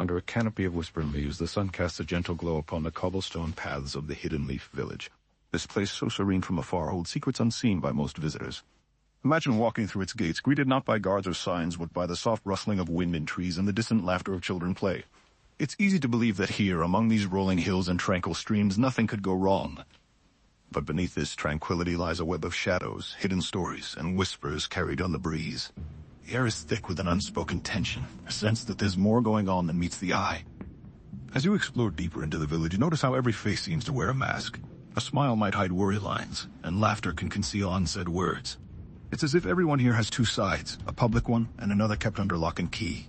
Under a canopy of whispering leaves, the sun casts a gentle glow upon the cobblestone paths of the Hidden Leaf village. This place, so serene from afar, holds secrets unseen by most visitors. Imagine walking through its gates, greeted not by guards or signs, but by the soft rustling of wind in trees and the distant laughter of children play. It's easy to believe that here, among these rolling hills and tranquil streams, nothing could go wrong. But beneath this tranquility lies a web of shadows, hidden stories, and whispers carried on the breeze. The air is thick with an unspoken tension, a sense that there's more going on than meets the eye. As you explore deeper into the village, notice how every face seems to wear a mask. A smile might hide worry lines, and laughter can conceal unsaid words. It's as if everyone here has two sides, a public one and another kept under lock and key.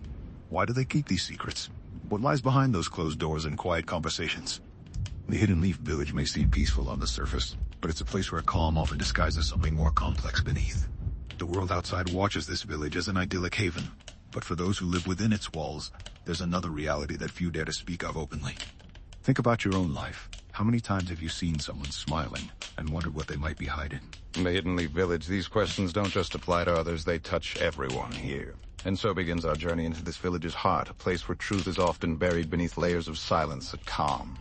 Why do they keep these secrets? What lies behind those closed doors and quiet conversations? The Hidden Leaf village may seem peaceful on the surface, but it's a place where calm often disguises something more complex beneath. The world outside watches this village as an idyllic haven, but for those who live within its walls, there's another reality that few dare to speak of openly. Think about your own life. How many times have you seen someone smiling and wondered what they might be hiding? In the Hidden Leaf village, these questions don't just apply to others, they touch everyone here. And so begins our journey into this village's heart, a place where truth is often buried beneath layers of silence and calm.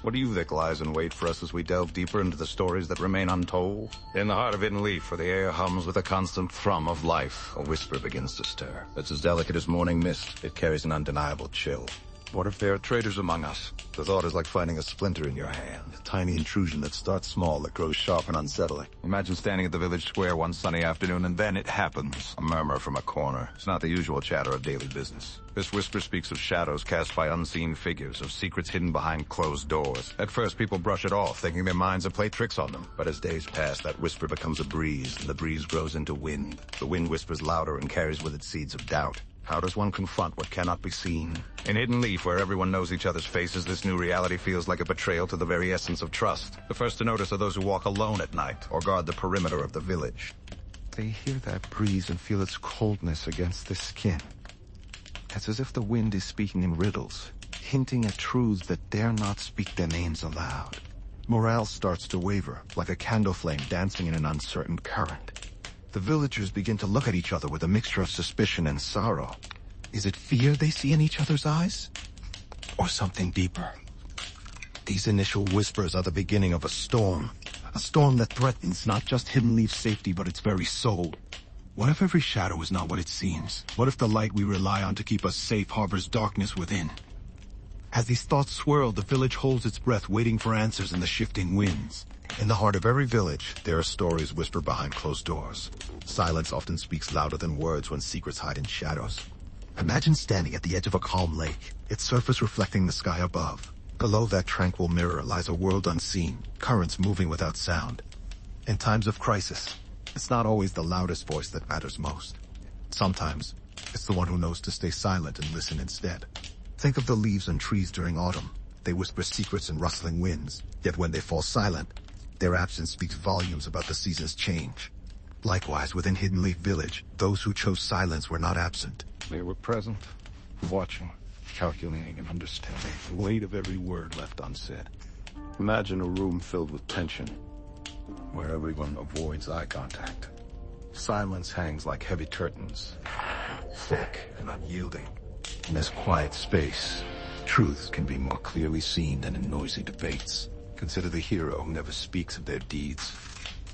What do you think lies in wait for us as we delve deeper into the stories that remain untold? In the heart of Hidden Leaf, where the air hums with a constant thrum of life, a whisper begins to stir. It's as delicate as morning mist. It carries an undeniable chill. What if there are traitors among us? The thought is like finding a splinter in your hand, a tiny intrusion that starts small, that grows sharp and unsettling. Imagine standing at the village square one sunny afternoon, and then it happens. A murmur from a corner. It's not the usual chatter of daily business. This whisper speaks of shadows cast by unseen figures, of secrets hidden behind closed doors. At first, people brush it off, thinking their minds have played tricks on them. But as days pass, that whisper becomes a breeze, and the breeze grows into wind. The wind whispers louder and carries with it seeds of doubt. How does one confront what cannot be seen? In Hidden Leaf, where everyone knows each other's faces, this new reality feels like a betrayal to the very essence of trust. The first to notice are those who walk alone at night, or guard the perimeter of the village. They hear that breeze and feel its coldness against their skin. It's as if the wind is speaking in riddles, hinting at truths that dare not speak their names aloud. Morale starts to waver, like a candle flame dancing in an uncertain current. The villagers begin to look at each other with a mixture of suspicion and sorrow. Is it fear they see in each other's eyes? Or something deeper? These initial whispers are the beginning of a storm that threatens not just Hidden Leaf's safety, but its very soul. What if every shadow is not what it seems? What if the light we rely on to keep us safe harbors darkness within? As these thoughts swirl, the village holds its breath, waiting for answers in the shifting winds. In the heart of every village, there are stories whispered behind closed doors. Silence often speaks louder than words when secrets hide in shadows. Imagine standing at the edge of a calm lake, its surface reflecting the sky above. Below that tranquil mirror lies a world unseen, currents moving without sound. In times of crisis, it's not always the loudest voice that matters most. Sometimes, it's the one who knows to stay silent and listen instead. Think of the leaves and trees during autumn. They whisper secrets in rustling winds, yet when they fall silent, their absence speaks volumes about the season's change. Likewise, within Hidden Leaf Village, those who chose silence were not absent. They were present, watching, calculating and understanding the weight of every word left unsaid. Imagine a room filled with tension, where everyone avoids eye contact. Silence hangs like heavy curtains, thick and unyielding. In this quiet space, truths can be more clearly seen than in noisy debates. Consider the hero who never speaks of their deeds.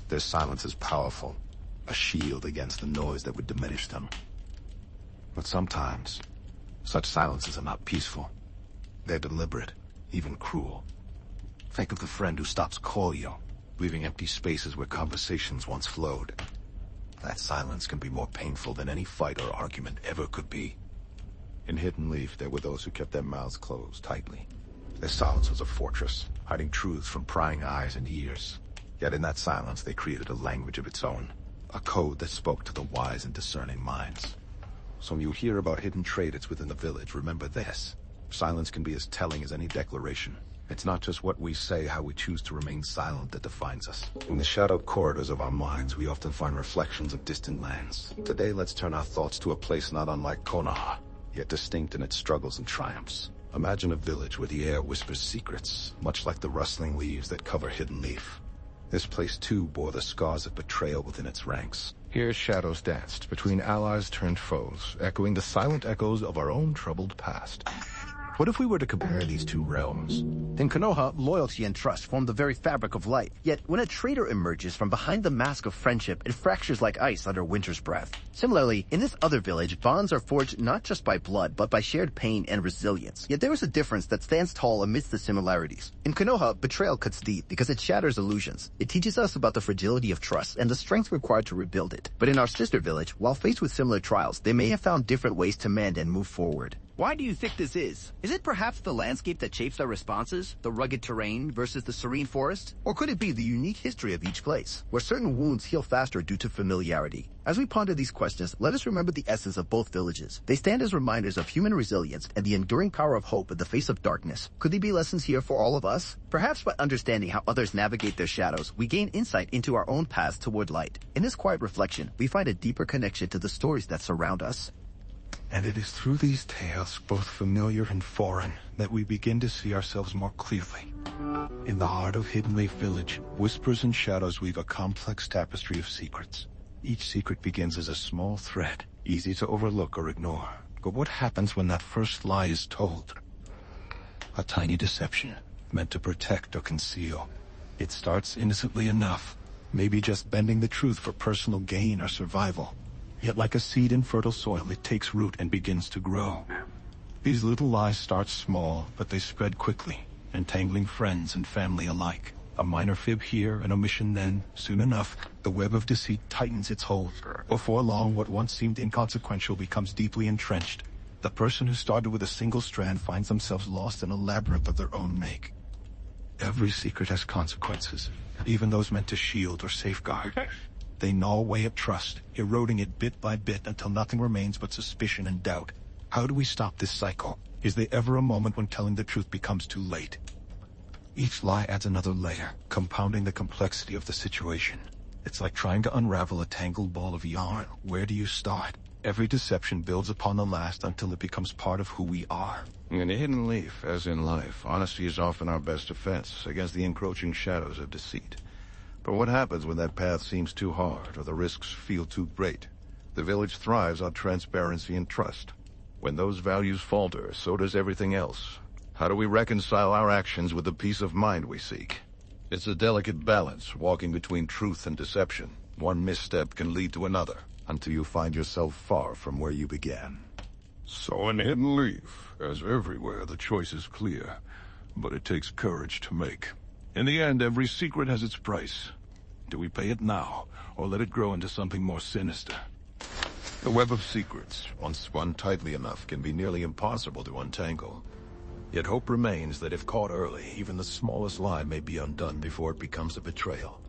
Their silence is powerful, a shield against the noise that would diminish them. But sometimes, such silences are not peaceful. They're deliberate, even cruel. Think of the friend who stops cordial, leaving empty spaces where conversations once flowed. That silence can be more painful than any fight or argument ever could be. In Hidden Leaf, there were those who kept their mouths closed tightly. Their silence was a fortress, hiding truths from prying eyes and ears. Yet in that silence, they created a language of its own, a code that spoke to the wise and discerning minds. So when you hear about hidden traitors within the village, remember this. Silence can be as telling as any declaration. It's not just what we say, how we choose to remain silent that defines us. In the shadowed corridors of our minds, we often find reflections of distant lands. Today, let's turn our thoughts to a place not unlike Konoha, yet distinct in its struggles and triumphs. Imagine a village where the air whispers secrets, much like the rustling leaves that cover Hidden Leaf. This place too bore the scars of betrayal within its ranks. Here shadows danced between allies turned foes, echoing the silent echoes of our own troubled past. What if we were to compare these two realms? In Konoha, loyalty and trust form the very fabric of life. Yet, when a traitor emerges from behind the mask of friendship, it fractures like ice under winter's breath. Similarly, in this other village, bonds are forged not just by blood, but by shared pain and resilience. Yet there is a difference that stands tall amidst the similarities. In Konoha, betrayal cuts deep because it shatters illusions. It teaches us about the fragility of trust and the strength required to rebuild it. But in our sister village, while faced with similar trials, they may have found different ways to mend and move forward. Why do you think this is? Is it perhaps the landscape that shapes our responses? The rugged terrain versus the serene forest? Or could it be the unique history of each place, where certain wounds heal faster due to familiarity? As we ponder these questions, let us remember the essence of both villages. They stand as reminders of human resilience and the enduring power of hope in the face of darkness. Could they be lessons here for all of us? Perhaps by understanding how others navigate their shadows, we gain insight into our own paths toward light. In this quiet reflection, we find a deeper connection to the stories that surround us. And it is through these tales, both familiar and foreign, that we begin to see ourselves more clearly. In the heart of Hidden Leaf Village, whispers and shadows weave a complex tapestry of secrets. Each secret begins as a small thread, easy to overlook or ignore. But what happens when that first lie is told? A tiny deception, meant to protect or conceal. It starts innocently enough, maybe just bending the truth for personal gain or survival. Yet like a seed in fertile soil, it takes root and begins to grow. These little lies start small, but they spread quickly, entangling friends and family alike. A minor fib here, an omission then, soon enough, the web of deceit tightens its hold. Before long, what once seemed inconsequential becomes deeply entrenched. The person who started with a single strand finds themselves lost in a labyrinth of their own make. Every secret has consequences, even those meant to shield or safeguard. They gnaw away at trust, eroding it bit by bit until nothing remains but suspicion and doubt. How do we stop this cycle? Is there ever a moment when telling the truth becomes too late? Each lie adds another layer, compounding the complexity of the situation. It's like trying to unravel a tangled ball of yarn. Where do you start? Every deception builds upon the last until it becomes part of who we are. In a hidden leaf, as in life, honesty is often our best defense against the encroaching shadows of deceit. But what happens when that path seems too hard or the risks feel too great? The village thrives on transparency and trust. When those values falter, so does everything else. How do we reconcile our actions with the peace of mind we seek? It's a delicate balance, walking between truth and deception. One misstep can lead to another, until you find yourself far from where you began. So in Hidden Leaf, as everywhere, the choice is clear, but it takes courage to make. In the end, every secret has its price. Do we pay it now, or let it grow into something more sinister? The web of secrets, once spun tightly enough, can be nearly impossible to untangle. Yet hope remains that if caught early, even the smallest lie may be undone before it becomes a betrayal.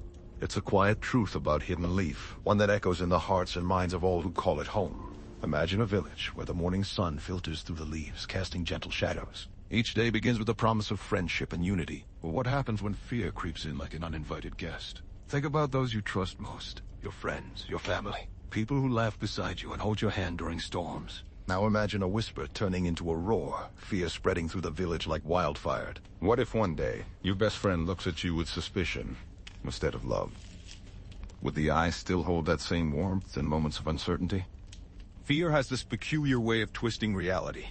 It's a quiet truth about Hidden Leaf, one that echoes in the hearts and minds of all who call it home. Imagine a village where the morning sun filters through the leaves, casting gentle shadows. Each day begins with the promise of friendship and unity. But what happens when fear creeps in like an uninvited guest? Think about those you trust most. Your friends, your family. People who laugh beside you and hold your hand during storms. Now imagine a whisper turning into a roar, fear spreading through the village like wildfire. What if one day, your best friend looks at you with suspicion instead of love? Would the eyes still hold that same warmth in moments of uncertainty? Fear has this peculiar way of twisting reality.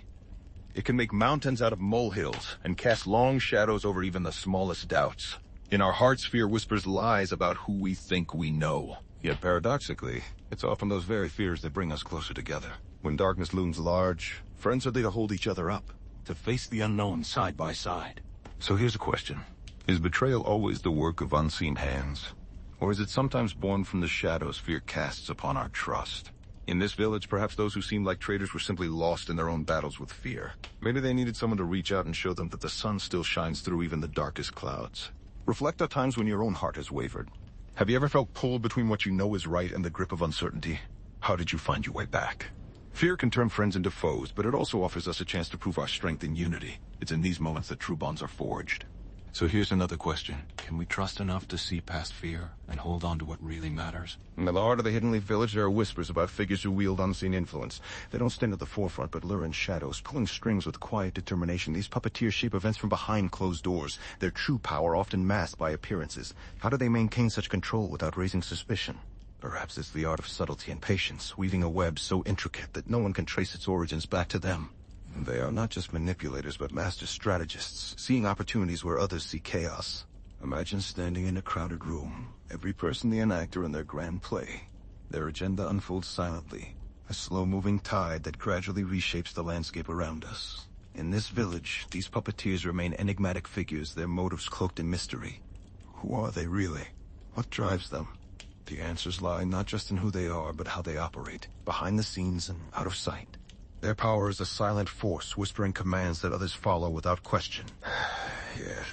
It can make mountains out of molehills and cast long shadows over even the smallest doubts. In our hearts, fear whispers lies about who we think we know. Yet paradoxically, it's often those very fears that bring us closer together. When darkness looms large, friends are there to hold each other up, to face the unknown side by side. So here's a question. Is betrayal always the work of unseen hands? Or is it sometimes born from the shadows fear casts upon our trust? In this village, perhaps those who seemed like traitors were simply lost in their own battles with fear. Maybe they needed someone to reach out and show them that the sun still shines through even the darkest clouds. Reflect on times when your own heart has wavered. Have you ever felt pulled between what you know is right and the grip of uncertainty? How did you find your way back? Fear can turn friends into foes, but it also offers us a chance to prove our strength in unity. It's in these moments that true bonds are forged. So here's another question. Can we trust enough to see past fear and hold on to what really matters? In the heart of the Hidden Leaf Village, there are whispers about figures who wield unseen influence. They don't stand at the forefront, but lure in shadows, pulling strings with quiet determination. These puppeteers shape events from behind closed doors, their true power often masked by appearances. How do they maintain such control without raising suspicion? Perhaps it's the art of subtlety and patience, weaving a web so intricate that no one can trace its origins back to them. They are not just manipulators, but master strategists, seeing opportunities where others see chaos. Imagine standing in a crowded room, every person the enactor in their grand play. Their agenda unfolds silently, a slow-moving tide that gradually reshapes the landscape around us. In this village, these puppeteers remain enigmatic figures, their motives cloaked in mystery. Who are they really? What drives them? The answers lie not just in who they are, but how they operate, behind the scenes and out of sight. Their power is a silent force, whispering commands that others follow without question. Yes.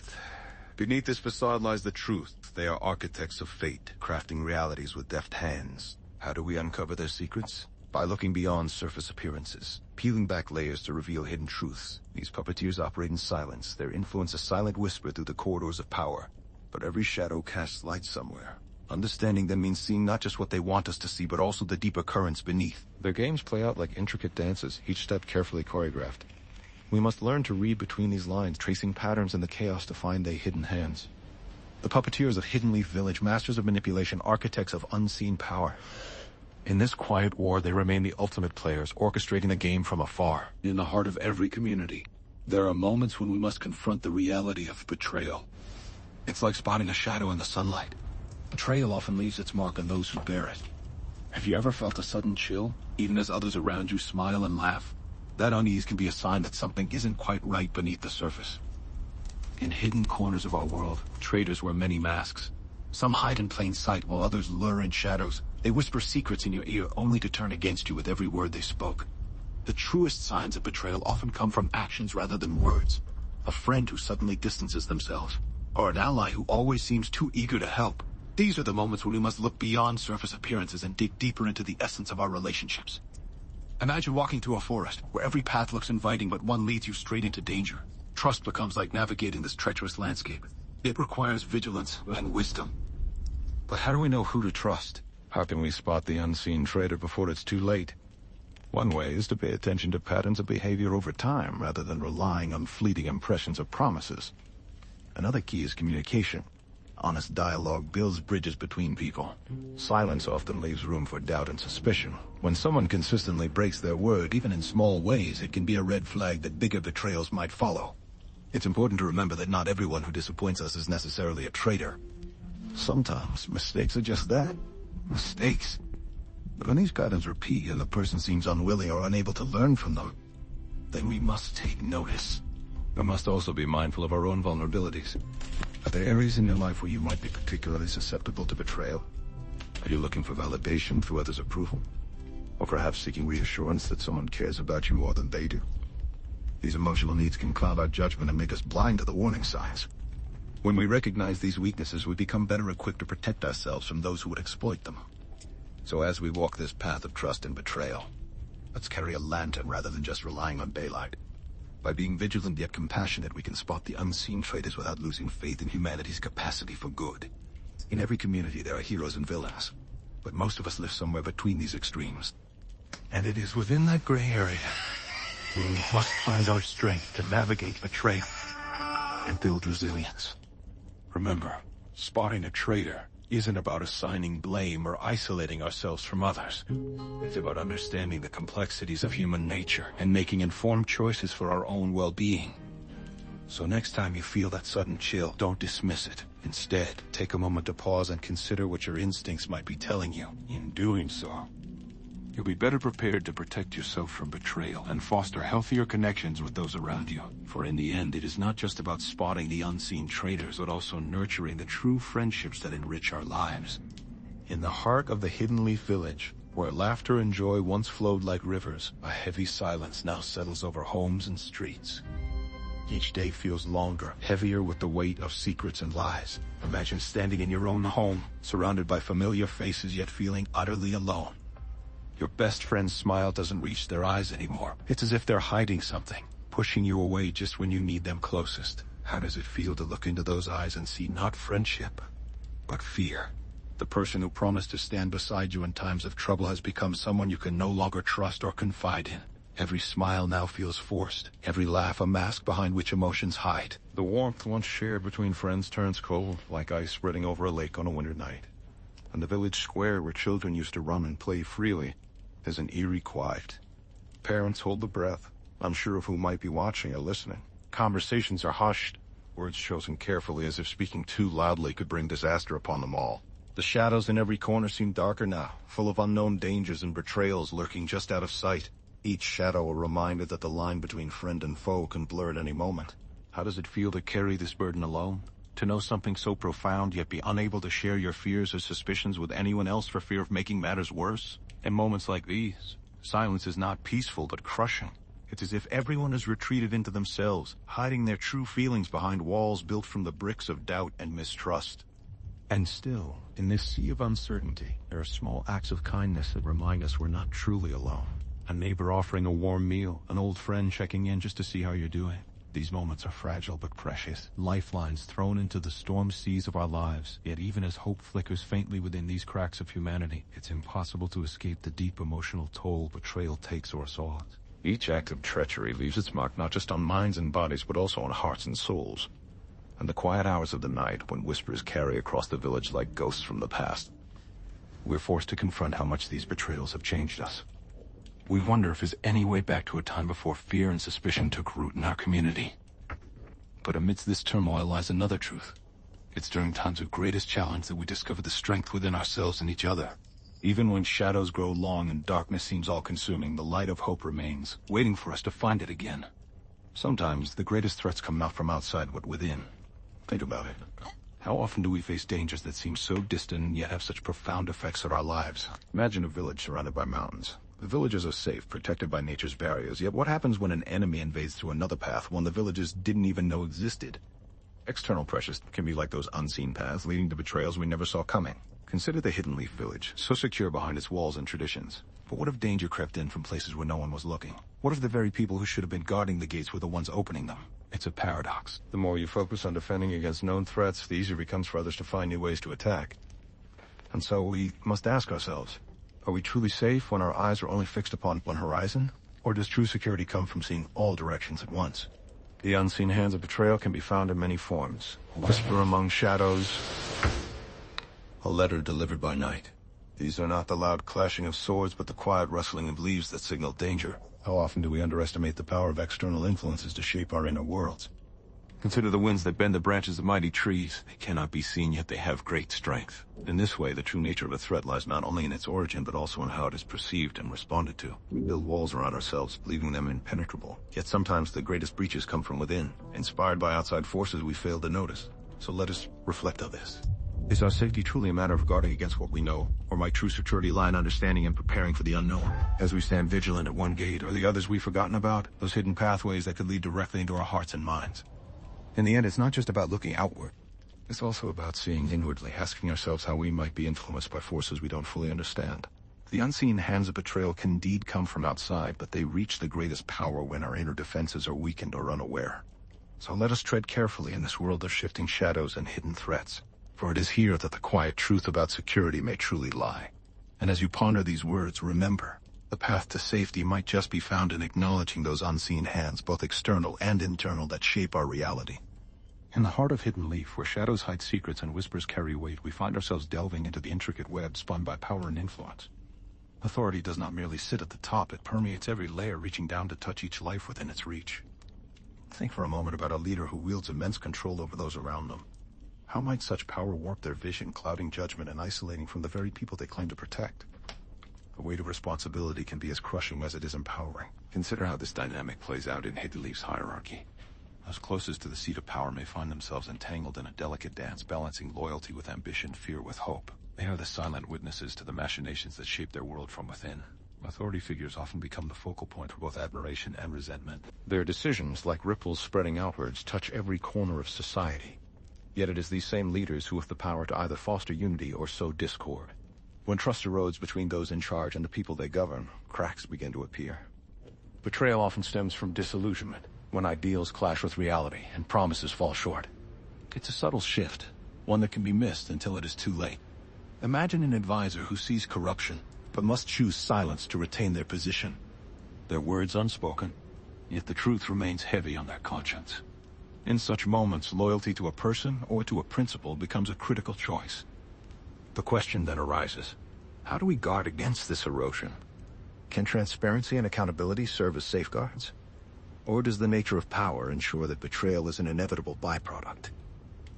Beneath this facade lies the truth. They are architects of fate, crafting realities with deft hands. How do we uncover their secrets? By looking beyond surface appearances, peeling back layers to reveal hidden truths. These puppeteers operate in silence, their influence a silent whisper through the corridors of power. But every shadow casts light somewhere. Understanding them means seeing not just what they want us to see, but also the deeper currents beneath. Their games play out like intricate dances, each step carefully choreographed. We must learn to read between these lines, tracing patterns in the chaos to find their hidden hands. The puppeteers of Hidden Leaf Village, masters of manipulation, architects of unseen power. In this quiet war, they remain the ultimate players, orchestrating the game from afar. In the heart of every community, there are moments when we must confront the reality of betrayal. It's like spotting a shadow in the sunlight. Betrayal often leaves its mark on those who bear it. Have you ever felt a sudden chill, even as others around you smile and laugh? That unease can be a sign that something isn't quite right beneath the surface. In hidden corners of our world, traitors wear many masks. Some hide in plain sight while others lure in shadows. They whisper secrets in your ear only to turn against you with every word they spoke. The truest signs of betrayal often come from actions rather than words. A friend who suddenly distances themselves, or an ally who always seems too eager to help. These are the moments when we must look beyond surface appearances and dig deeper into the essence of our relationships. Imagine walking through a forest where every path looks inviting but one leads you straight into danger. Trust becomes like navigating this treacherous landscape. It requires vigilance and wisdom. But how do we know who to trust? How can we spot the unseen traitor before it's too late? One way is to pay attention to patterns of behavior over time, rather than relying on fleeting impressions or promises. Another key is communication. Honest dialogue builds bridges between people. Silence often leaves room for doubt and suspicion. When someone consistently breaks their word, even in small ways, it can be a red flag that bigger betrayals might follow. It's important to remember that not everyone who disappoints us is necessarily a traitor. Sometimes mistakes are just that. Mistakes. But when these patterns repeat and the person seems unwilling or unable to learn from them, then we must take notice. We must also be mindful of our own vulnerabilities. Are there areas in your life where you might be particularly susceptible to betrayal? Are you looking for validation through others' approval? Or perhaps seeking reassurance that someone cares about you more than they do? These emotional needs can cloud our judgment and make us blind to the warning signs. When we recognize these weaknesses, we become better equipped to protect ourselves from those who would exploit them. So as we walk this path of trust and betrayal, let's carry a lantern rather than just relying on daylight. By being vigilant yet compassionate, we can spot the unseen traitors without losing faith in humanity's capacity for good. In every community, there are heroes and villains, but most of us live somewhere between these extremes. And it is within that gray area we must find our strength to navigate betrayal and build resilience. Remember, spotting a traitor isn't about assigning blame or isolating ourselves from others. It's about understanding the complexities of human nature and making informed choices for our own well-being. So next time you feel that sudden chill, don't dismiss it. Instead, take a moment to pause and consider what your instincts might be telling you. In doing so, you'll be better prepared to protect yourself from betrayal and foster healthier connections with those around you. For in the end, it is not just about spotting the unseen traitors, but also nurturing the true friendships that enrich our lives. In the heart of the Hidden Leaf Village, where laughter and joy once flowed like rivers, a heavy silence now settles over homes and streets. Each day feels longer, heavier with the weight of secrets and lies. Imagine standing in your own home, surrounded by familiar faces yet feeling utterly alone. Your best friend's smile doesn't reach their eyes anymore. It's as if they're hiding something, pushing you away just when you need them closest. How does it feel to look into those eyes and see not friendship, but fear? The person who promised to stand beside you in times of trouble has become someone you can no longer trust or confide in. Every smile now feels forced, every laugh a mask behind which emotions hide. The warmth once shared between friends turns cold, like ice spreading over a lake on a winter night. And the village square where children used to run and play freely, there's an eerie quiet. Parents hold the breath, unsure of who might be watching or listening. Conversations are hushed, words chosen carefully as if speaking too loudly could bring disaster upon them all. The shadows in every corner seem darker now, full of unknown dangers and betrayals lurking just out of sight. Each shadow a reminder that the line between friend and foe can blur at any moment. How does it feel to carry this burden alone? To know something so profound yet be unable to share your fears or suspicions with anyone else for fear of making matters worse? In moments like these, silence is not peaceful but crushing. It's as if everyone has retreated into themselves, hiding their true feelings behind walls built from the bricks of doubt and mistrust. And still, in this sea of uncertainty, there are small acts of kindness that remind us we're not truly alone. A neighbor offering a warm meal, an old friend checking in just to see how you're doing. These moments are fragile but precious, lifelines thrown into the storm seas of our lives. Yet even as hope flickers faintly within these cracks of humanity, it's impossible to escape the deep emotional toll betrayal takes on us all. Each act of treachery leaves its mark not just on minds and bodies, but also on hearts and souls. And the quiet hours of the night, when whispers carry across the village like ghosts from the past, we're forced to confront how much these betrayals have changed us. We wonder if there's any way back to a time before fear and suspicion took root in our community. But amidst this turmoil lies another truth. It's during times of greatest challenge that we discover the strength within ourselves and each other. Even when shadows grow long and darkness seems all-consuming, the light of hope remains, waiting for us to find it again. Sometimes the greatest threats come not from outside but within. Think about it. How often do we face dangers that seem so distant and yet have such profound effects on our lives? Imagine a village surrounded by mountains. The villages are safe, protected by nature's barriers, yet what happens when an enemy invades through another path, one the villagers didn't even know existed? External pressures can be like those unseen paths leading to betrayals we never saw coming. Consider the Hidden Leaf village, so secure behind its walls and traditions. But what if danger crept in from places where no one was looking? What if the very people who should have been guarding the gates were the ones opening them? It's a paradox. The more you focus on defending against known threats, the easier it becomes for others to find new ways to attack. And so we must ask ourselves, are we truly safe when our eyes are only fixed upon one horizon? Or does true security come from seeing all directions at once? The unseen hands of betrayal can be found in many forms. A whisper among shadows, a letter delivered by night. These are not the loud clashing of swords, but the quiet rustling of leaves that signal danger. How often do we underestimate the power of external influences to shape our inner worlds? Consider the winds that bend the branches of mighty trees. They cannot be seen, yet they have great strength. In this way, the true nature of a threat lies not only in its origin, but also in how it is perceived and responded to. We build walls around ourselves, leaving them impenetrable. Yet sometimes the greatest breaches come from within, inspired by outside forces we fail to notice. So let us reflect on this. Is our safety truly a matter of guarding against what we know, or might true security lie in understanding and preparing for the unknown? As we stand vigilant at one gate, or the others we've forgotten about, those hidden pathways that could lead directly into our hearts and minds. In the end, it's not just about looking outward. It's also about seeing inwardly, asking ourselves how we might be influenced by forces we don't fully understand. The unseen hands of betrayal can indeed come from outside, but they reach the greatest power when our inner defenses are weakened or unaware. So let us tread carefully in this world of shifting shadows and hidden threats. For it is here that the quiet truth about security may truly lie. And as you ponder these words, remember, the path to safety might just be found in acknowledging those unseen hands, both external and internal, that shape our reality. In the heart of Hidden Leaf, where shadows hide secrets and whispers carry weight, we find ourselves delving into the intricate web spun by power and influence. Authority does not merely sit at the top, it permeates every layer, reaching down to touch each life within its reach. Think for a moment about a leader who wields immense control over those around them. How might such power warp their vision, clouding judgment and isolating from the very people they claim to protect? The weight of responsibility can be as crushing as it is empowering. Consider how this dynamic plays out in Hidden Leaf's hierarchy. Those closest to the seat of power may find themselves entangled in a delicate dance, balancing loyalty with ambition, fear with hope. They are the silent witnesses to the machinations that shape their world from within. Authority figures often become the focal point for both admiration and resentment. Their decisions, like ripples spreading outwards, touch every corner of society. Yet it is these same leaders who have the power to either foster unity or sow discord. When trust erodes between those in charge and the people they govern, cracks begin to appear. Betrayal often stems from disillusionment, when ideals clash with reality and promises fall short. It's a subtle shift, one that can be missed until it is too late. Imagine an advisor who sees corruption, but must choose silence to retain their position. Their words unspoken, yet the truth remains heavy on their conscience. In such moments, loyalty to a person or to a principle becomes a critical choice. The question then arises, how do we guard against this erosion? Can transparency and accountability serve as safeguards? Or does the nature of power ensure that betrayal is an inevitable byproduct?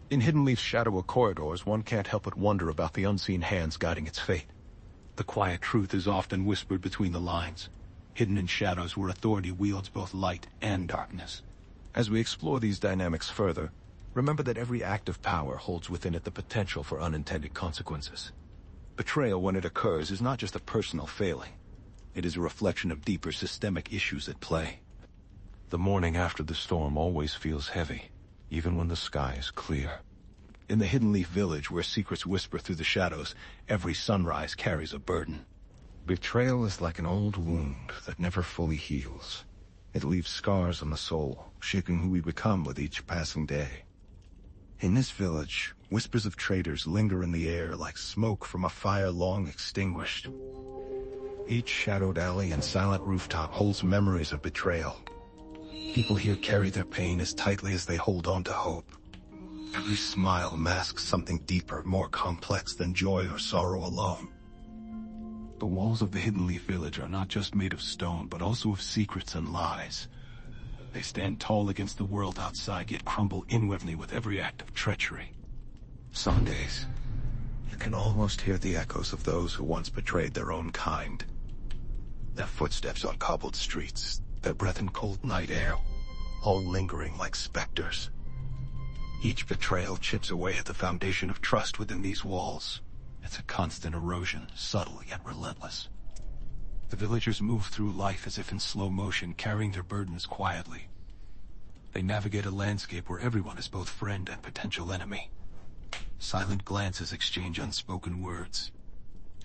In Hidden Leaf's shadowy corridors, one can't help but wonder about the unseen hands guiding its fate. The quiet truth is often whispered between the lines, hidden in shadows where authority wields both light and darkness. As we explore these dynamics further, remember that every act of power holds within it the potential for unintended consequences. Betrayal, when it occurs, is not just a personal failing. It is a reflection of deeper systemic issues at play. The morning after the storm always feels heavy, even when the sky is clear. In the Hidden Leaf village, where secrets whisper through the shadows, every sunrise carries a burden. Betrayal is like an old wound that never fully heals. It leaves scars on the soul, shaping who we become with each passing day. In this village, whispers of traitors linger in the air like smoke from a fire long extinguished. Each shadowed alley and silent rooftop holds memories of betrayal. People here carry their pain as tightly as they hold on to hope. Every smile masks something deeper, more complex than joy or sorrow alone. The walls of the Hidden Leaf village are not just made of stone, but also of secrets and lies. They stand tall against the world outside, yet crumble inwardly with every act of treachery. Some days, you can almost hear the echoes of those who once betrayed their own kind. Their footsteps on cobbled streets, their breath in cold night air, all lingering like specters. Each betrayal chips away at the foundation of trust within these walls. It's a constant erosion, subtle yet relentless. The villagers move through life as if in slow motion, carrying their burdens quietly. They navigate a landscape where everyone is both friend and potential enemy. Silent glances exchange unspoken words.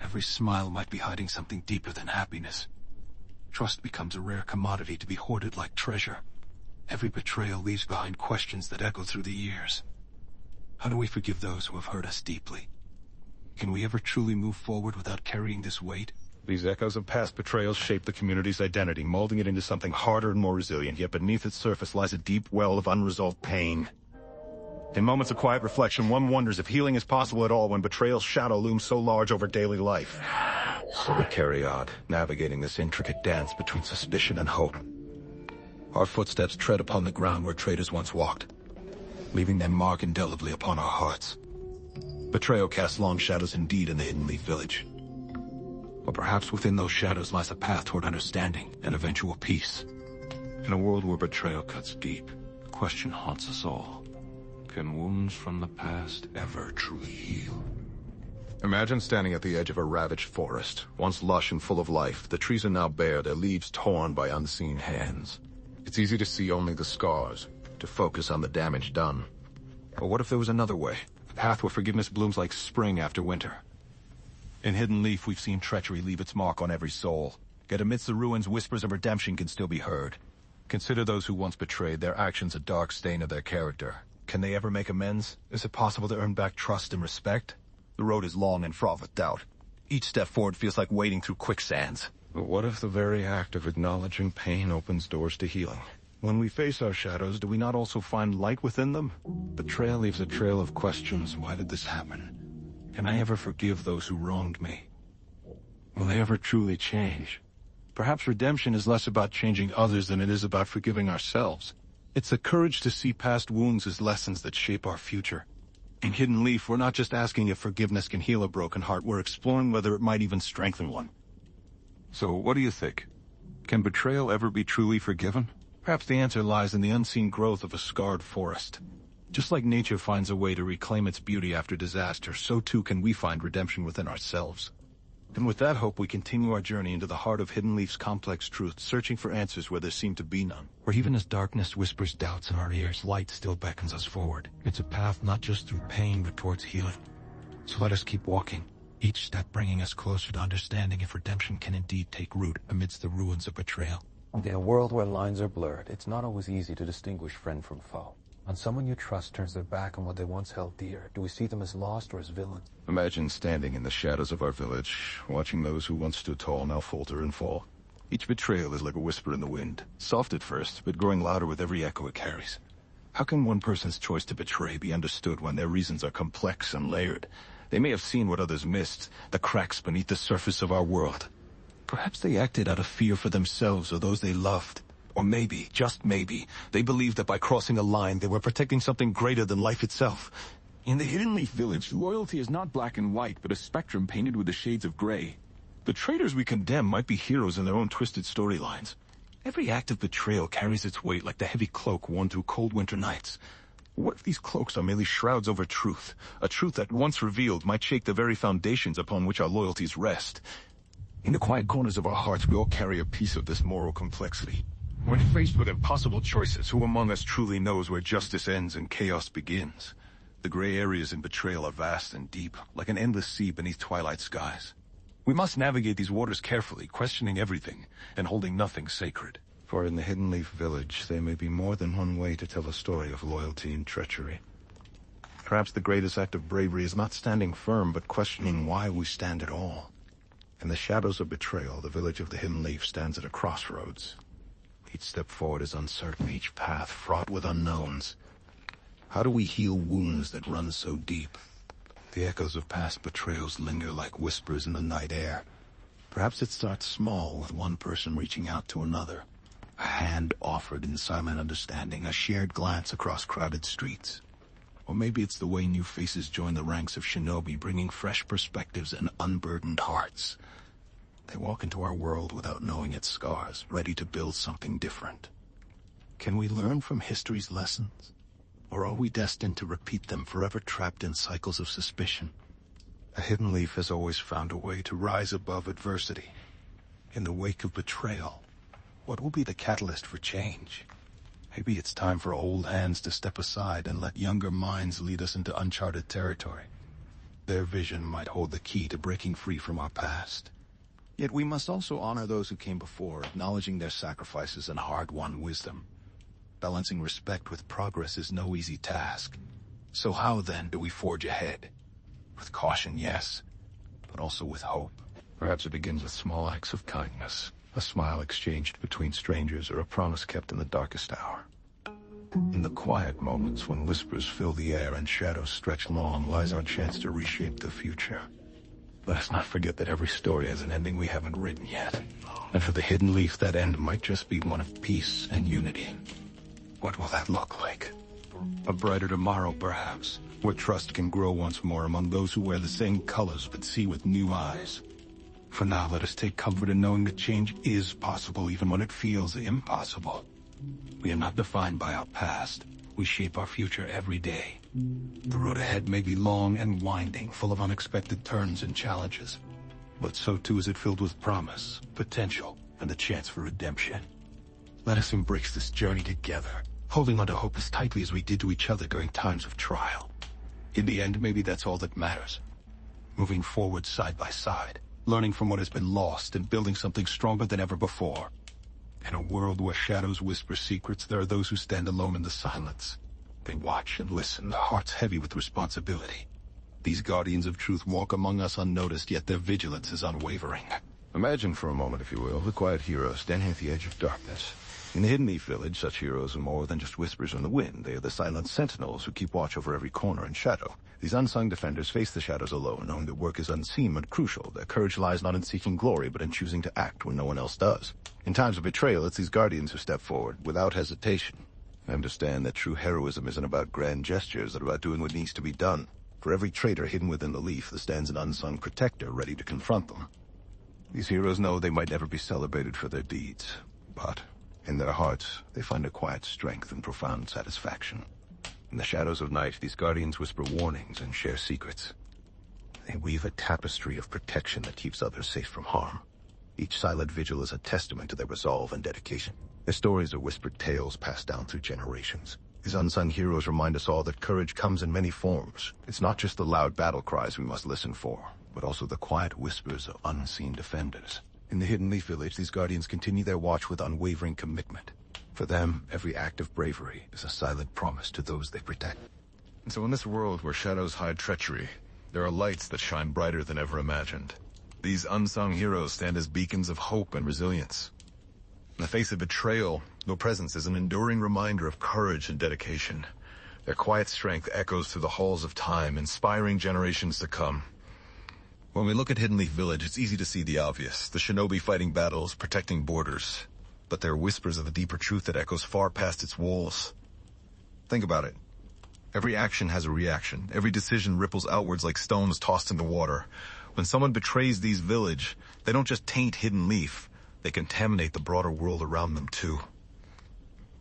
Every smile might be hiding something deeper than happiness. Trust becomes a rare commodity to be hoarded like treasure. Every betrayal leaves behind questions that echo through the years. How do we forgive those who have hurt us deeply? Can we ever truly move forward without carrying this weight? These echoes of past betrayals shape the community's identity, molding it into something harder and more resilient, yet beneath its surface lies a deep well of unresolved pain. In moments of quiet reflection, one wonders if healing is possible at all when betrayal's shadow looms so large over daily life. So we carry on, navigating this intricate dance between suspicion and hope. Our footsteps tread upon the ground where traitors once walked, leaving their mark indelibly upon our hearts. Betrayal casts long shadows indeed in the Hidden Leaf village. But perhaps within those shadows lies a path toward understanding and eventual peace. In a world where betrayal cuts deep, the question haunts us all. Can wounds from the past ever truly heal? Imagine standing at the edge of a ravaged forest. Once lush and full of life, the trees are now bare, their leaves torn by unseen hands. It's easy to see only the scars, to focus on the damage done. But what if there was another way? A path where forgiveness blooms like spring after winter. In Hidden Leaf, we've seen treachery leave its mark on every soul. Yet amidst the ruins, whispers of redemption can still be heard. Consider those who once betrayed, their actions a dark stain of their character. Can they ever make amends? Is it possible to earn back trust and respect? The road is long and fraught with doubt. Each step forward feels like wading through quicksands. But what if the very act of acknowledging pain opens doors to healing? When we face our shadows, do we not also find light within them? Betrayal leaves a trail of questions. Why did this happen? Can I ever forgive those who wronged me? Will they ever truly change? Perhaps redemption is less about changing others than it is about forgiving ourselves. It's the courage to see past wounds as lessons that shape our future. In Hidden Leaf, we're not just asking if forgiveness can heal a broken heart, we're exploring whether it might even strengthen one. So, what do you think? Can betrayal ever be truly forgiven? Perhaps the answer lies in the unseen growth of a scarred forest. Just like nature finds a way to reclaim its beauty after disaster, so too can we find redemption within ourselves. And with that hope, we continue our journey into the heart of Hidden Leaf's complex truth, searching for answers where there seem to be none. Where even as darkness whispers doubts in our ears, light still beckons us forward. It's a path not just through pain, but towards healing. So let us keep walking, each step bringing us closer to understanding if redemption can indeed take root amidst the ruins of betrayal. In a world where lines are blurred, it's not always easy to distinguish friend from foe. When someone you trust turns their back on what they once held dear, do we see them as lost or as villains? Imagine standing in the shadows of our village, watching those who once stood tall now falter and fall. Each betrayal is like a whisper in the wind, soft at first, but growing louder with every echo it carries. How can one person's choice to betray be understood when their reasons are complex and layered? They may have seen what others missed, the cracks beneath the surface of our world. Perhaps they acted out of fear for themselves or those they loved. Or maybe, just maybe, they believed that by crossing a line, they were protecting something greater than life itself. In the Hidden Leaf Village, loyalty is not black and white, but a spectrum painted with the shades of gray. The traitors we condemn might be heroes in their own twisted storylines. Every act of betrayal carries its weight like the heavy cloak worn through cold winter nights. What if these cloaks are merely shrouds over truth? A truth that, once revealed, might shake the very foundations upon which our loyalties rest. In the quiet corners of our hearts, we all carry a piece of this moral complexity. When faced with impossible choices, who among us truly knows where justice ends and chaos begins? The gray areas in betrayal are vast and deep, like an endless sea beneath twilight skies. We must navigate these waters carefully, questioning everything, and holding nothing sacred. For in the Hidden Leaf Village, there may be more than one way to tell a story of loyalty and treachery. Perhaps the greatest act of bravery is not standing firm, but questioning why we stand at all. In the shadows of betrayal, the village of the Hidden Leaf stands at a crossroads. Each step forward is uncertain, each path fraught with unknowns. How do we heal wounds that run so deep? The echoes of past betrayals linger like whispers in the night air. Perhaps it starts small, with one person reaching out to another. A hand offered in silent understanding, a shared glance across crowded streets. Or maybe it's the way new faces join the ranks of shinobi, bringing fresh perspectives and unburdened hearts. They walk into our world without knowing its scars, ready to build something different. Can we learn from history's lessons? Or are we destined to repeat them, forever trapped in cycles of suspicion? A Hidden Leaf has always found a way to rise above adversity. In the wake of betrayal, what will be the catalyst for change? Maybe it's time for old hands to step aside and let younger minds lead us into uncharted territory. Their vision might hold the key to breaking free from our past. Yet we must also honor those who came before, acknowledging their sacrifices and hard-won wisdom. Balancing respect with progress is no easy task. So how, then, do we forge ahead? With caution, yes, but also with hope. Perhaps it begins with small acts of kindness, a smile exchanged between strangers, or a promise kept in the darkest hour. In the quiet moments when whispers fill the air and shadows stretch long, lies our chance to reshape the future. Let us not forget that every story has an ending we haven't written yet. And for the Hidden Leaf, that end might just be one of peace and unity. What will that look like? A brighter tomorrow, perhaps, where trust can grow once more among those who wear the same colors but see with new eyes. For now, let us take comfort in knowing that change is possible even when it feels impossible. We are not defined by our past. We shape our future every day. The road ahead may be long and winding, full of unexpected turns and challenges. But so too is it filled with promise, potential, and the chance for redemption. Let us embrace this journey together, holding onto hope as tightly as we did to each other during times of trial. In the end, maybe that's all that matters. Moving forward side by side, learning from what has been lost and building something stronger than ever before. In a world where shadows whisper secrets, there are those who stand alone in the silence. They watch and listen, their hearts heavy with responsibility. These guardians of truth walk among us unnoticed, yet their vigilance is unwavering. Imagine for a moment, if you will, the quiet heroes standing at the edge of darkness. In the Hidden Leaf Village, such heroes are more than just whispers in the wind. They are the silent sentinels who keep watch over every corner and shadow. These unsung defenders face the shadows alone, knowing that work is unseen but crucial. Their courage lies not in seeking glory, but in choosing to act when no one else does. In times of betrayal, it's these guardians who step forward, without hesitation. I understand that true heroism isn't about grand gestures, but about doing what needs to be done. For every traitor hidden within the leaf, there stands an unsung protector ready to confront them. These heroes know they might never be celebrated for their deeds, but in their hearts, they find a quiet strength and profound satisfaction. In the shadows of night, these guardians whisper warnings and share secrets. They weave a tapestry of protection that keeps others safe from harm. Each silent vigil is a testament to their resolve and dedication. Their stories are whispered tales passed down through generations. These unsung heroes remind us all that courage comes in many forms. It's not just the loud battle cries we must listen for, but also the quiet whispers of unseen defenders. In the Hidden Leaf Village, these guardians continue their watch with unwavering commitment. For them, every act of bravery is a silent promise to those they protect. And so in this world where shadows hide treachery, there are lights that shine brighter than ever imagined. These unsung heroes stand as beacons of hope and resilience. In the face of betrayal, their presence is an enduring reminder of courage and dedication. Their quiet strength echoes through the halls of time, inspiring generations to come. When we look at Hidden Leaf Village, it's easy to see the obvious. The shinobi fighting battles, protecting borders. but they're whispers of a deeper truth that echoes far past its walls. Think about it. Every action has a reaction. Every decision ripples outwards like stones tossed in the water. When someone betrays these village, they don't just taint Hidden Leaf, they contaminate the broader world around them too.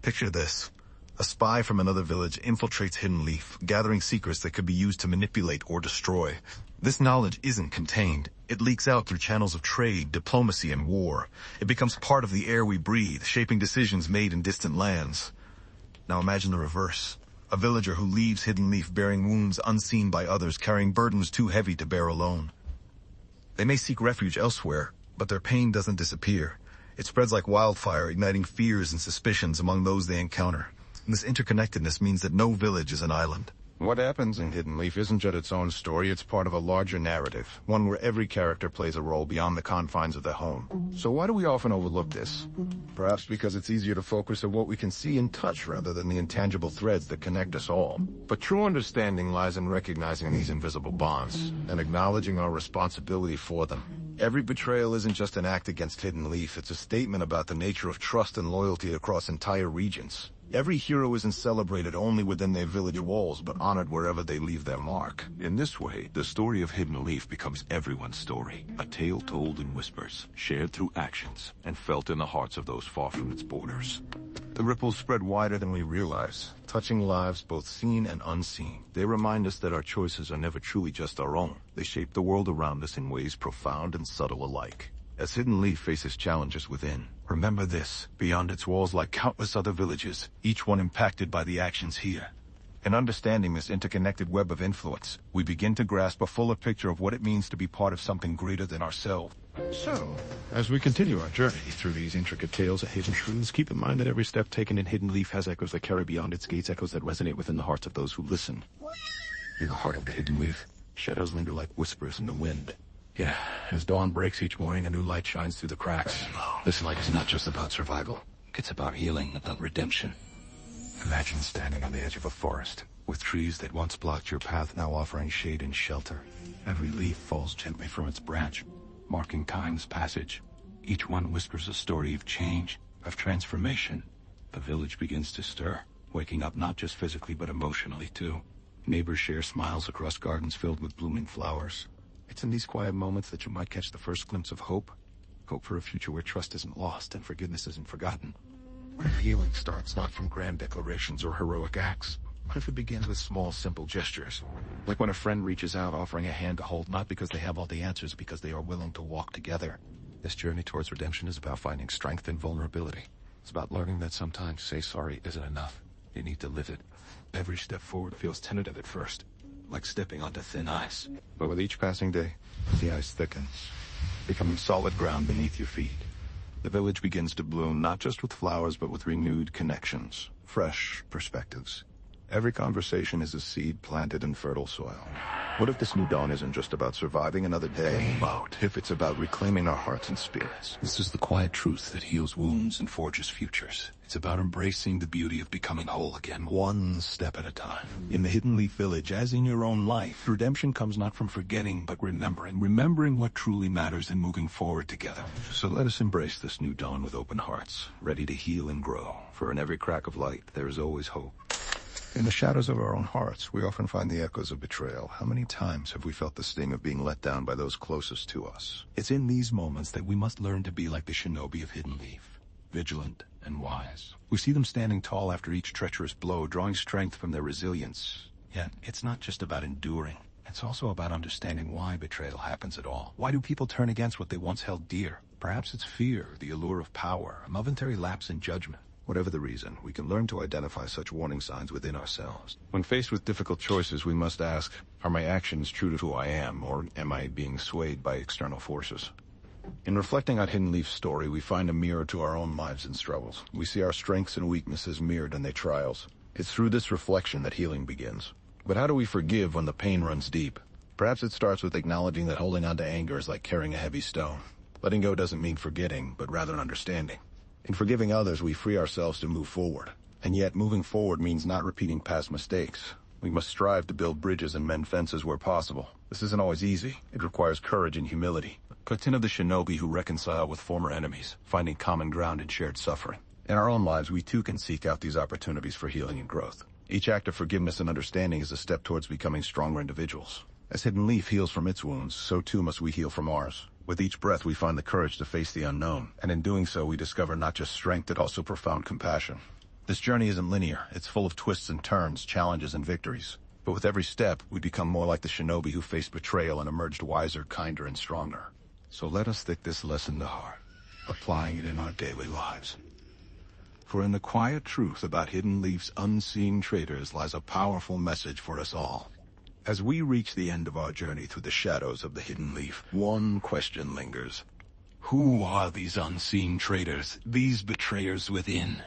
Picture this. A spy from another village infiltrates Hidden Leaf, gathering secrets that could be used to manipulate or destroy. This knowledge isn't contained. It leaks out through channels of trade, diplomacy, and war. It becomes part of the air we breathe, shaping decisions made in distant lands. Now imagine the reverse. A villager who leaves Hidden Leaf bearing wounds unseen by others, carrying burdens too heavy to bear alone. They may seek refuge elsewhere, but their pain doesn't disappear. It spreads like wildfire, igniting fears and suspicions among those they encounter. And this interconnectedness means that no village is an island. What happens in Hidden Leaf isn't just its own story, it's part of a larger narrative, one where every character plays a role beyond the confines of their home. So why do we often overlook this? Perhaps because it's easier to focus on what we can see and touch rather than the intangible threads that connect us all. But true understanding lies in recognizing these invisible bonds and acknowledging our responsibility for them. Every betrayal isn't just an act against Hidden Leaf, it's a statement about the nature of trust and loyalty across entire regions. Every hero isn't celebrated only within their village walls, but honored wherever they leave their mark. In this way, the story of Hidden Leaf becomes everyone's story. A tale told in whispers, shared through actions, and felt in the hearts of those far from its borders. The ripples spread wider than we realize, touching lives both seen and unseen. They remind us that our choices are never truly just our own. They shape the world around us in ways profound and subtle alike. As Hidden Leaf faces challenges within, remember this, beyond its walls lie countless other villages, each one impacted by the actions here. In understanding this interconnected web of influence, we begin to grasp a fuller picture of what it means to be part of something greater than ourselves. So, as we continue our journey through these intricate tales of hidden truths, keep in mind that every step taken in Hidden Leaf has echoes that carry beyond its gates, echoes that resonate within the hearts of those who listen. In the heart of the Hidden Leaf, shadows linger like whispers in the wind. Yeah, as dawn breaks each morning, a new light shines through the cracks. This light is not just about survival. It's about healing, about redemption. Imagine standing on the edge of a forest, with trees that once blocked your path now offering shade and shelter. Every leaf falls gently from its branch, marking time's passage. Each one whispers a story of change, of transformation. The village begins to stir, waking up not just physically but emotionally too. Neighbors share smiles across gardens filled with blooming flowers. It's in these quiet moments that you might catch the first glimpse of hope. Hope for a future where trust isn't lost and forgiveness isn't forgotten. Where healing starts not from grand declarations or heroic acts. What if it begins with small, simple gestures? Like when a friend reaches out offering a hand to hold, not because they have all the answers, because they are willing to walk together. This journey towards redemption is about finding strength in vulnerability. It's about learning that sometimes say sorry isn't enough. You need to live it. Every step forward feels tentative at first, like stepping onto thin ice. But with each passing day, the ice thickens, becoming solid ground beneath your feet. The village begins to bloom not just with flowers, but with renewed connections, fresh perspectives. Every conversation is a seed planted in fertile soil. What if this new dawn isn't just about surviving another day? What if it's about reclaiming our hearts and spirits? This is the quiet truth that heals wounds and forges futures. It's about embracing the beauty of becoming whole again, one step at a time. In the Hidden Leaf Village, as in your own life, redemption comes not from forgetting, but remembering what truly matters and moving forward together. So let us embrace this new dawn with open hearts, ready to heal and grow. For in every crack of light, there is always hope. In the shadows of our own hearts, we often find the echoes of betrayal. How many times have we felt the sting of being let down by those closest to us? It's in these moments that we must learn to be like the shinobi of Hidden Leaf, vigilant and wise. We see them standing tall after each treacherous blow, drawing strength from their resilience. Yet, it's not just about enduring. It's also about understanding why betrayal happens at all. Why do people turn against what they once held dear? Perhaps it's fear, the allure of power, a momentary lapse in judgment. Whatever the reason, we can learn to identify such warning signs within ourselves. When faced with difficult choices, we must ask, are my actions true to who I am, or am I being swayed by external forces? In reflecting on Hidden Leaf's story, we find a mirror to our own lives and struggles. We see our strengths and weaknesses mirrored in their trials. It's through this reflection that healing begins. But how do we forgive when the pain runs deep? Perhaps it starts with acknowledging that holding on to anger is like carrying a heavy stone. Letting go doesn't mean forgetting, but rather understanding. In forgiving others, we free ourselves to move forward. And yet, moving forward means not repeating past mistakes. We must strive to build bridges and mend fences where possible. This isn't always easy. It requires courage and humility. Platoon of the shinobi who reconcile with former enemies, finding common ground in shared suffering. In our own lives, we too can seek out these opportunities for healing and growth. Each act of forgiveness and understanding is a step towards becoming stronger individuals. As Hidden Leaf heals from its wounds, so too must we heal from ours. With each breath, we find the courage to face the unknown, and in doing so, we discover not just strength, but also profound compassion. This journey isn't linear. It's full of twists and turns, challenges and victories. But with every step, we become more like the shinobi who faced betrayal and emerged wiser, kinder, and stronger. So let us take this lesson to heart, applying it in our daily lives. For in the quiet truth about Hidden Leaf's unseen traitors lies a powerful message for us all. As we reach the end of our journey through the shadows of the Hidden Leaf, one question lingers. Who are these unseen traitors, these betrayers within?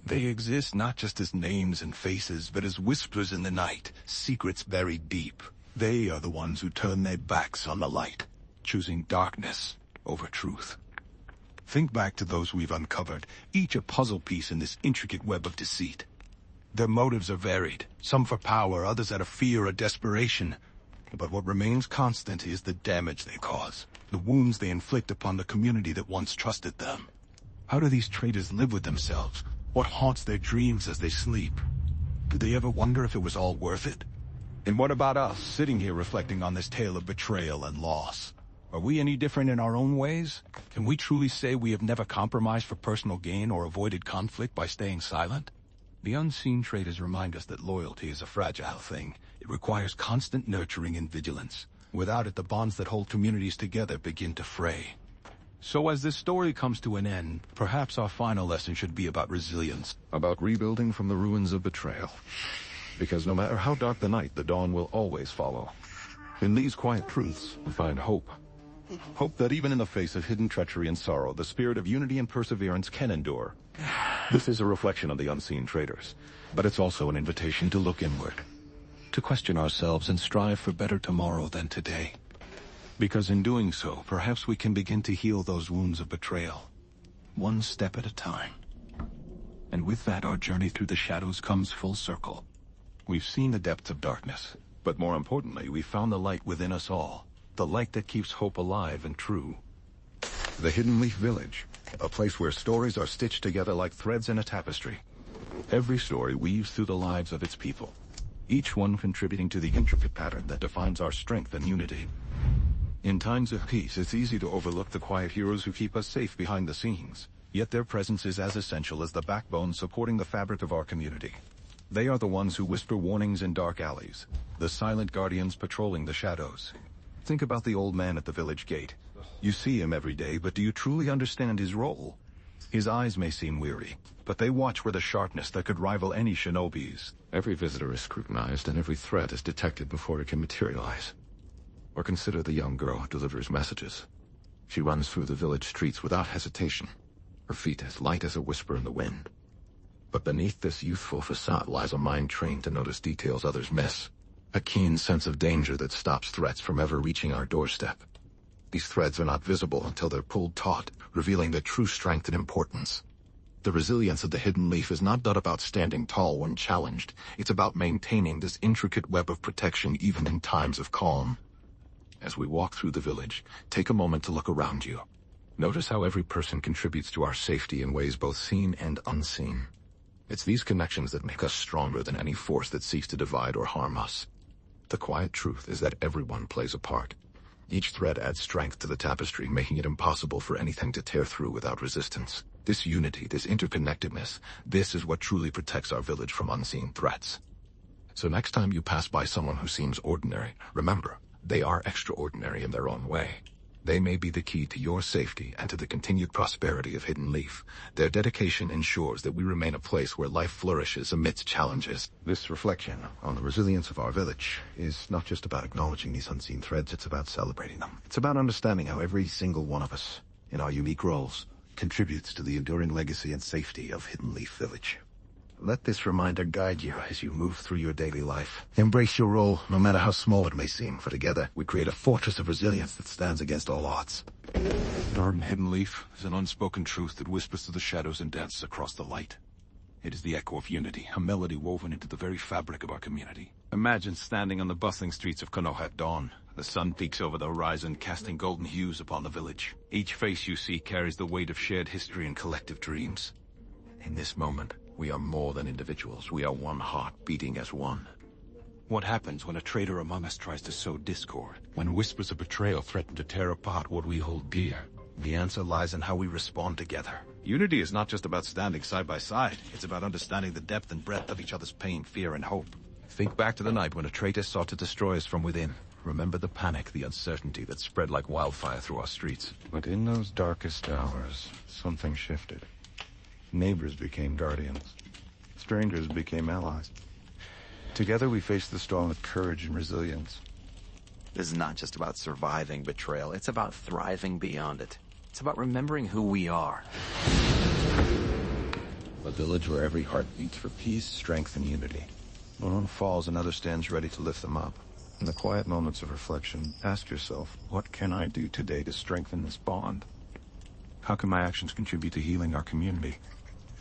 They exist not just as names and faces, but as whispers in the night, secrets buried deep. They are the ones who turn their backs on the light, choosing darkness over truth. Think back to those we've uncovered, each a puzzle piece in this intricate web of deceit. Their motives are varied, some for power, others out of fear or desperation. But what remains constant is the damage they cause, the wounds they inflict upon the community that once trusted them. How do these traitors live with themselves? What haunts their dreams as they sleep? Do they ever wonder if it was all worth it? And what about us, sitting here reflecting on this tale of betrayal and loss? Are we any different in our own ways? Can we truly say we have never compromised for personal gain or avoided conflict by staying silent? The unseen traitors remind us that loyalty is a fragile thing. It requires constant nurturing and vigilance. Without it, the bonds that hold communities together begin to fray. So as this story comes to an end, perhaps our final lesson should be about resilience. About rebuilding from the ruins of betrayal. Because no matter how dark the night, the dawn will always follow. In these quiet truths, we find hope. Hope that even in the face of hidden treachery and sorrow, the spirit of unity and perseverance can endure. This is a reflection of the unseen traitors, but it's also an invitation to look inward, to question ourselves and strive for better tomorrow than today. Because in doing so, perhaps we can begin to heal those wounds of betrayal, one step at a time. And with that, our journey through the shadows comes full circle. We've seen the depths of darkness, but more importantly, we've found the light within us all. The light that keeps hope alive and true. The Hidden Leaf Village, a place where stories are stitched together like threads in a tapestry. Every story weaves through the lives of its people, each one contributing to the intricate pattern that defines our strength and unity. In times of peace, it's easy to overlook the quiet heroes who keep us safe behind the scenes. Yet their presence is as essential as the backbone supporting the fabric of our community. They are the ones who whisper warnings in dark alleys, the silent guardians patrolling the shadows. Think about the old man at the village gate. You see him every day, but do you truly understand his role? His eyes may seem weary, but they watch with a sharpness that could rival any shinobi's. Every visitor is scrutinized and every threat is detected before it can materialize. Or consider the young girl who delivers messages. She runs through the village streets without hesitation, her feet as light as a whisper in the wind. But beneath this youthful facade lies a mind trained to notice details others miss. A keen sense of danger that stops threats from ever reaching our doorstep. These threads are not visible until they're pulled taut, revealing their true strength and importance. The resilience of the Hidden Leaf is not about standing tall when challenged. It's about maintaining this intricate web of protection even in times of calm. As we walk through the village, take a moment to look around you. Notice how every person contributes to our safety in ways both seen and unseen. It's these connections that make us stronger than any force that seeks to divide or harm us. The quiet truth is that everyone plays a part. Each thread adds strength to the tapestry, making it impossible for anything to tear through without resistance. This unity, this interconnectedness, this is what truly protects our village from unseen threats. So next time you pass by someone who seems ordinary, remember, they are extraordinary in their own way. They may be the key to your safety and to the continued prosperity of Hidden Leaf. Their dedication ensures that we remain a place where life flourishes amidst challenges. This reflection on the resilience of our village is not just about acknowledging these unseen threads, it's about celebrating them. It's about understanding how every single one of us, in our unique roles, contributes to the enduring legacy and safety of Hidden Leaf Village. Let this reminder guide you as you move through your daily life. Embrace your role, no matter how small it may seem, for together we create a fortress of resilience that stands against all odds. Our Hidden Leaf is an unspoken truth that whispers through the shadows and dances across the light. It is the echo of unity, a melody woven into the very fabric of our community. Imagine standing on the bustling streets of Konoha at dawn, The sun peaks over the horizon, casting golden hues upon the village. Each face you see carries the weight of shared history and collective dreams. In this moment, we are more than individuals. We are one heart beating as one. What happens when a traitor among us tries to sow discord? When whispers of betrayal threaten to tear apart what we hold dear? The answer lies in how we respond together. Unity is not just about standing side by side. It's about understanding the depth and breadth of each other's pain, fear, and hope. Think back to the night when a traitor sought to destroy us from within. Remember the panic, the uncertainty that spread like wildfire through our streets. But in those darkest hours, something shifted. Neighbors became guardians. Strangers became allies. Together we faced the storm with courage and resilience. This is not just about surviving betrayal. It's about thriving beyond it. It's about remembering who we are. A village where every heart beats for peace, strength, and unity. When one falls, another stands ready to lift them up. In the quiet moments of reflection, ask yourself, what can I do today to strengthen this bond? How can my actions contribute to healing our community?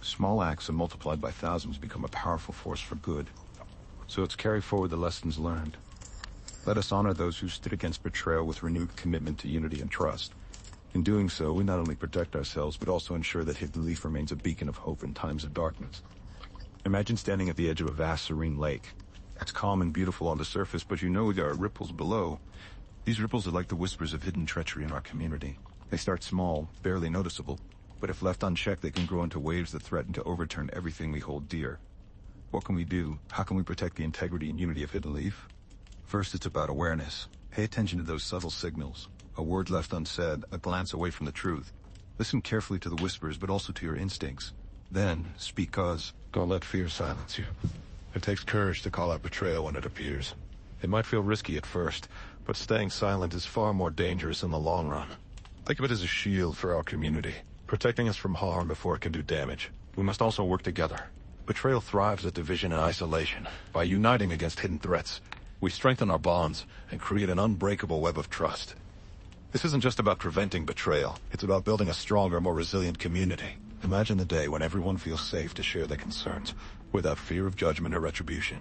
Small acts, multiplied by thousands, become a powerful force for good. So let's carry forward the lessons learned. Let us honor those who stood against betrayal with renewed commitment to unity and trust. In doing so, we not only protect ourselves, but also ensure that Hidden Leaf remains a beacon of hope in times of darkness. Imagine standing at the edge of a vast, serene lake. It's calm and beautiful on the surface, but you know there are ripples below. These ripples are like the whispers of hidden treachery in our community. They start small, barely noticeable, but if left unchecked, they can grow into waves that threaten to overturn everything we hold dear. What can we do? How can we protect the integrity and unity of Hidden Leaf? First, it's about awareness. Pay attention to those subtle signals. A word left unsaid, a glance away from the truth. Listen carefully to the whispers, but also to your instincts. Then, speak cause. Don't let fear silence you. It takes courage to call out betrayal when it appears. It might feel risky at first, but staying silent is far more dangerous in the long run. Think of it as a shield for our community, protecting us from harm before it can do damage. We must also work together. Betrayal thrives at division and isolation. By uniting against hidden threats, we strengthen our bonds and create an unbreakable web of trust. This isn't just about preventing betrayal. It's about building a stronger, more resilient community. Imagine the day when everyone feels safe to share their concerns, without fear of judgment or retribution.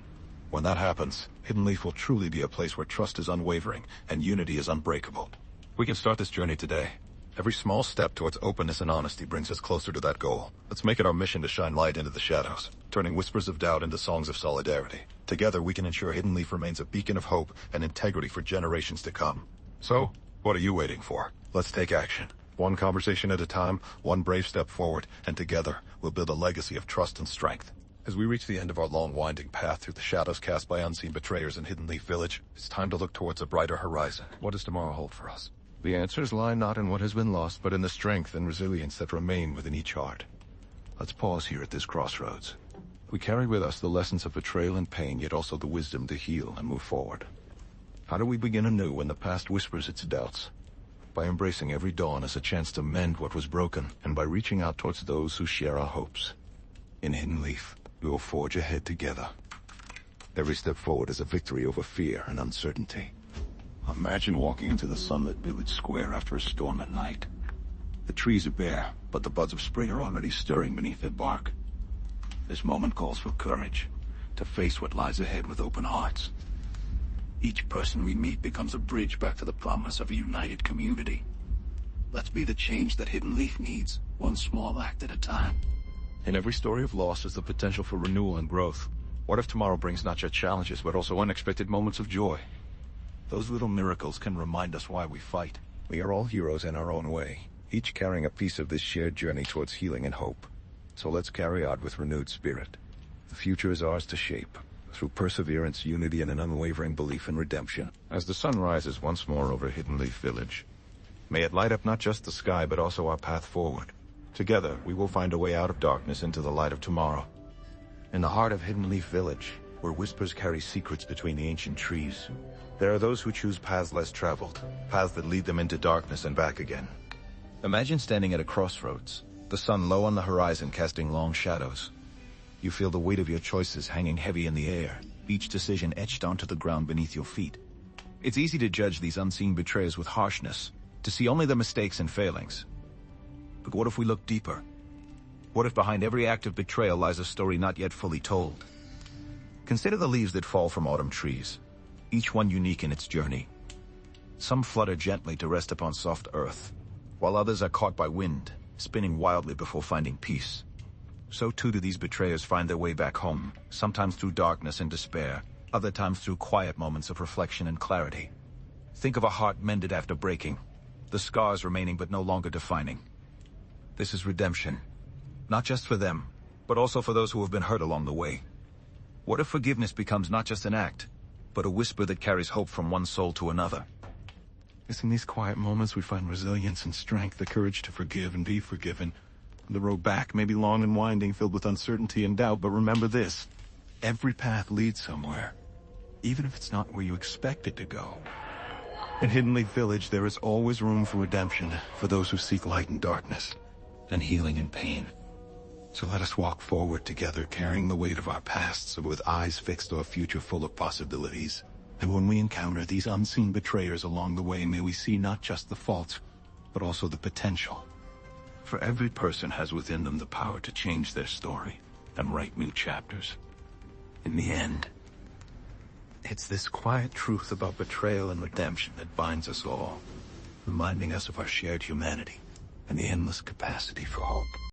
When that happens, Hidden Leaf will truly be a place where trust is unwavering and unity is unbreakable. We can start this journey today. Every small step towards openness and honesty brings us closer to that goal. Let's make it our mission to shine light into the shadows, turning whispers of doubt into songs of solidarity. Together, we can ensure Hidden Leaf remains a beacon of hope and integrity for generations to come. So, what are you waiting for? Let's take action. One conversation at a time, one brave step forward, and together, we'll build a legacy of trust and strength. As we reach the end of our long, winding path through the shadows cast by unseen betrayers in Hidden Leaf Village, it's time to look towards a brighter horizon. What does tomorrow hold for us? The answers lie not in what has been lost, but in the strength and resilience that remain within each heart. Let's pause here at this crossroads. We carry with us the lessons of betrayal and pain, yet also the wisdom to heal and move forward. How do we begin anew when the past whispers its doubts? By embracing every dawn as a chance to mend what was broken, and by reaching out towards those who share our hopes. In Hidden Leaf, we will forge ahead together. Every step forward is a victory over fear and uncertainty. Imagine walking into the sunlit village square after a storm at night. The trees are bare, but the buds of spring are already stirring beneath their bark. This moment calls for courage, to face what lies ahead with open hearts. Each person we meet becomes a bridge back to the promise of a united community. Let's be the change that Hidden Leaf needs, one small act at a time. In every story of loss is the potential for renewal and growth. What if tomorrow brings not just challenges, but also unexpected moments of joy? Those little miracles can remind us why we fight. We are all heroes in our own way, each carrying a piece of this shared journey towards healing and hope. So let's carry on with renewed spirit. The future is ours to shape, through perseverance, unity, and an unwavering belief in redemption. As the sun rises once more over Hidden Leaf Village, may it light up not just the sky, but also our path forward. Together, we will find a way out of darkness into the light of tomorrow. In the heart of Hidden Leaf Village, where whispers carry secrets between the ancient trees, there are those who choose paths less traveled, paths that lead them into darkness and back again. Imagine standing at a crossroads, the sun low on the horizon casting long shadows. You feel the weight of your choices hanging heavy in the air, each decision etched onto the ground beneath your feet. It's easy to judge these unseen betrayers with harshness, to see only their mistakes and failings. But what if we look deeper? What if behind every act of betrayal lies a story not yet fully told? Consider the leaves that fall from autumn trees, each one unique in its journey. Some flutter gently to rest upon soft earth, while others are caught by wind, spinning wildly before finding peace. So too do these betrayers find their way back home, sometimes through darkness and despair, other times through quiet moments of reflection and clarity. Think of a heart mended after breaking, the scars remaining but no longer defining. This is redemption, not just for them, but also for those who have been hurt along the way. What if forgiveness becomes not just an act, but a whisper that carries hope from one soul to another? It's in these quiet moments we find resilience and strength, the courage to forgive and be forgiven. The road back may be long and winding, filled with uncertainty and doubt, but remember this: every path leads somewhere, even if it's not where you expect it to go. In Hidden Leaf Village, there is always room for redemption for those who seek light in darkness, and healing in pain. So let us walk forward together, carrying the weight of our pasts, with eyes fixed on a future full of possibilities. And when we encounter these unseen betrayers along the way, may we see not just the faults, but also the potential. For every person has within them the power to change their story and write new chapters. In the end, it's this quiet truth about betrayal and redemption that binds us all, reminding us of our shared humanity and the endless capacity for hope.